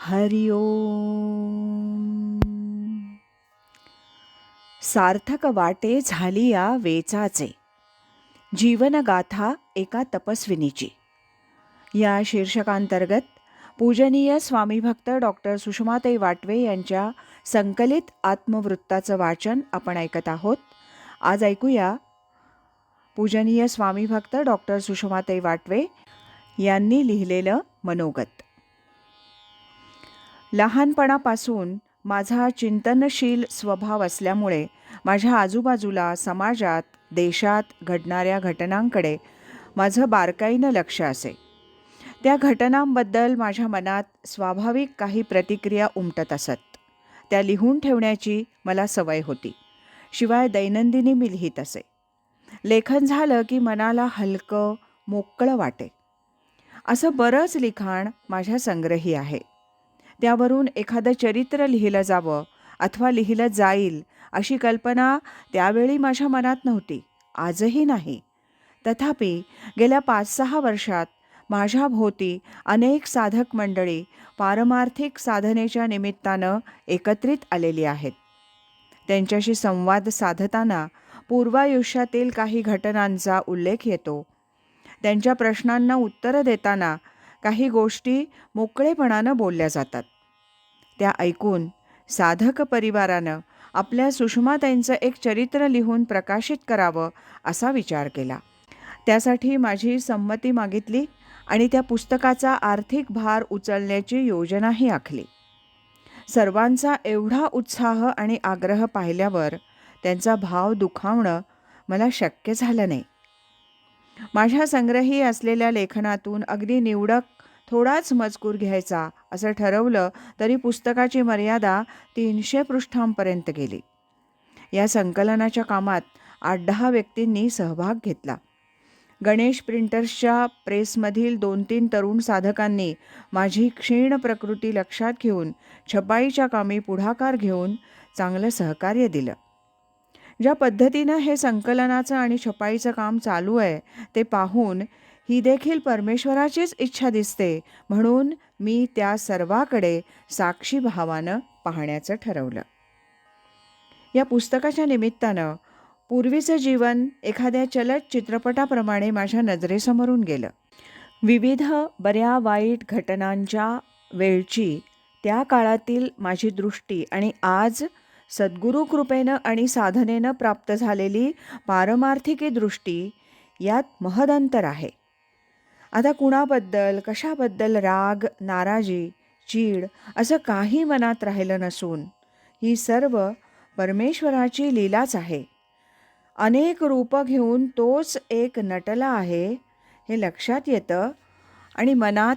हरि ओम. सार्थक वाटे झाली या वेचाचे, जीवनगाथा एका तपस्विनीची. या शीर्षकांतर्गत पूजनीय स्वामीभक्त डॉक्टर सुषमाताई वाटवे यांच्या संकलित आत्मवृत्ताचं वाचन आपण ऐकत आहोत. आज ऐकूया पूजनीय स्वामीभक्त डॉक्टर सुषमाताई वाटवे यांनी लिहिलेलं मनोगत. लहानपणापासून माझा चिंतनशील स्वभाव असल्यामुळे माझ्या आजूबाजूला, समाजात, देशात घडणाऱ्या घटनांकडे माझं बारकाईनं लक्ष असे. त्या घटनांबद्दल माझ्या मनात स्वाभाविक काही प्रतिक्रिया उमटत असत. त्या लिहून ठेवण्याची मला सवय होती. शिवाय दैनंदिनी मी लिहित असे. लेखन झालं की मनाला हलकं, मोकळं वाटे. असं बरंच लिखाण माझ्या संग्रही आहे. त्यावरून एखादं चरित्र लिहिलं जावं अथवा लिहिलं जाईल अशी कल्पना त्यावेळी माझ्या मनात नव्हती, आजही नाही. तथापि गेल्या 5-6 वर्षात माझ्या भोवती अनेक साधक मंडळी पारमार्थिक साधनेच्या निमित्तानं एकत्रित आलेली आहेत. त्यांच्याशी संवाद साधताना पूर्वायुष्यातील काही घटनांचा उल्लेख येतो. त्यांच्या प्रश्नांना उत्तरं देताना काही गोष्टी मोकळेपणानं बोलल्या जातात. त्या ऐकून साधक परिवारानं आपल्या सुषमाताईंचं एक चरित्र लिहून प्रकाशित करावं असा विचार केला. त्यासाठी माझी संमती मागितली आणि त्या पुस्तकाचा आर्थिक भार उचलण्याची योजनाही आखली. सर्वांचा एवढा उत्साह आणि आग्रह पाहिल्यावर त्यांचा भाव दुखावणं मला शक्य झालं नाही. माझ्या संग्रही असलेल्या लेखनातून अगदी निवडक थोडाच मजकूर घ्यायचा असं ठरवलं तरी पुस्तकाची मर्यादा 300 पृष्ठांपर्यंत गेली. या संकलनाच्या कामात 8-10 व्यक्तींनी सहभाग घेतला. गणेश प्रिंटर्सच्या प्रेसमधील 2-3 तरुण साधकांनी माझी क्षीण प्रकृती लक्षात घेऊन छपाईच्या कामी पुढाकार घेऊन चांगलं सहकार्य दिलं. ज्या पद्धतीनं हे संकलनाचं आणि छपाईचं काम चालू आहे ते पाहून ही देखील परमेश्वराचीच इच्छा दिसते, म्हणून मी त्या सर्वाकडे साक्षी भावानं पाहण्याचं ठरवलं. या पुस्तकाच्या निमित्तानं पूर्वीचं जीवन एखाद्या चलत चित्रपटाप्रमाणे माझ्या नजरेसमोरून गेलं. विविध बऱ्या वाईट घटनांच्या वेळची त्या काळातील माझी दृष्टी आणि आज सद्गुरू कृपेनं आणि साधनेनं प्राप्त झालेली पारमार्थिकी दृष्टी यात महदंतर आहे. आता कुणाबद्दल, कशाबद्दल राग, नाराजी, चीड असं काही मनात राहिलं नसून ही सर्व परमेश्वराची लीलाच आहे. अनेक रूपं घेऊन तोच एक नटला आहे हे लक्षात येतं आणि मनात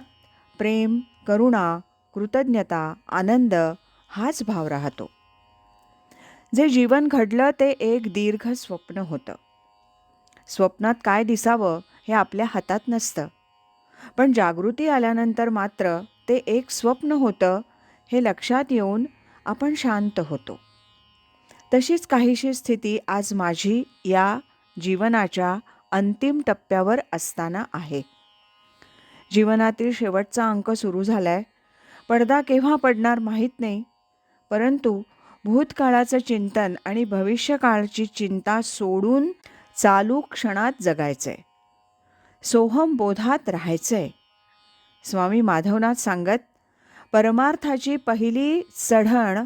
प्रेम, करुणा, कृतज्ञता, आनंद हाच भाव राहतो. जे जीवन घडलं ते एक दीर्घ स्वप्न होतं. स्वप्नात काय दिसावं हे आपल्या हातात नसतं, पण जागृती आल्यानंतर मात्र ते एक स्वप्न होतं हे लक्षात येऊन आपण शांत होतो. तशीच काहीशी स्थिती आज माझी या जीवनाच्या अंतिम टप्प्यावर असताना आहे. जीवनातील शेवटचा अंक सुरू झालाय. पडदा केव्हा पडणार माहीत नाही, परंतु भूतकाळाचं चिंतन आणि भविष्यकाळची चिंता सोडून चालू क्षणात जगायचंय. सोहम बोधात राहायचंय. स्वामी माधवनाथ सांगत, परमार्थाची पहिली चढण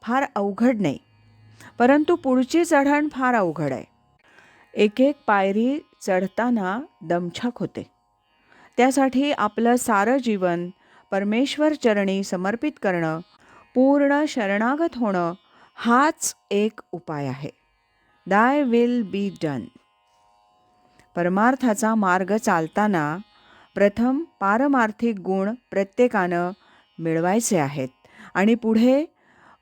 फार अवघड नाही, परंतु पुढची चढण फार अवघड आहे. एक एक पायरी चढताना दमछाक होते. त्यासाठी आपलं सारं जीवन परमेश्वर चरणी समर्पित करणं, पूर्ण शरणागत होणं हाच एक उपाय आहे. दाय विल बी डन. परमार्थाचा मार्ग चालताना प्रथम पारमार्थिक गुण प्रत्येकानं मिळवायचे आहेत आणि पुढे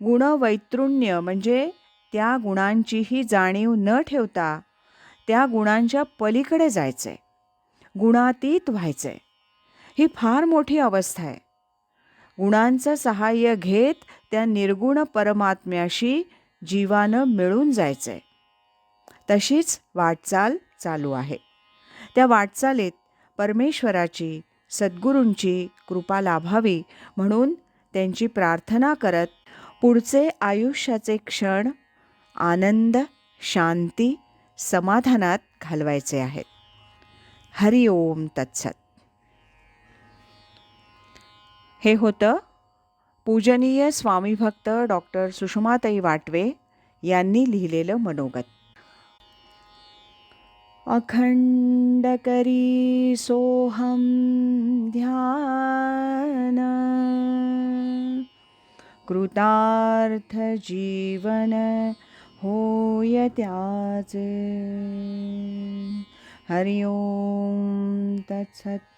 गुणवैतृण्य म्हणजे त्या गुणांचीही जाणीव न ठेवता त्या गुणांच्या पलीकडे जायचे, गुणातीत व्हायचे. ही फार मोठी अवस्था आहे. गुणांचं सहाय्य घेत त्या निर्गुण परमात्म्याशी जीवानं मिळून जायचे. तशीच वाटचाल चालू आहे. त्या वाटचालीत परमेश्वराची, सद्गुरूंची कृपा लाभावी म्हणून त्यांची प्रार्थना करत पुढचे आयुष्याचे क्षण आनंद, शांती, समाधानात घालवायचे आहेत. हरि ओम तत्सत. हे होतं पूजनीय स्वामीभक्त डॉक्टर सुषमाताई वाटवे यांनी लिहिलेलं मनोगत. अखंड करी सोहम ध्यान, कृतार्थ जीवन होय त्याचे. हरि ओम तत्सत.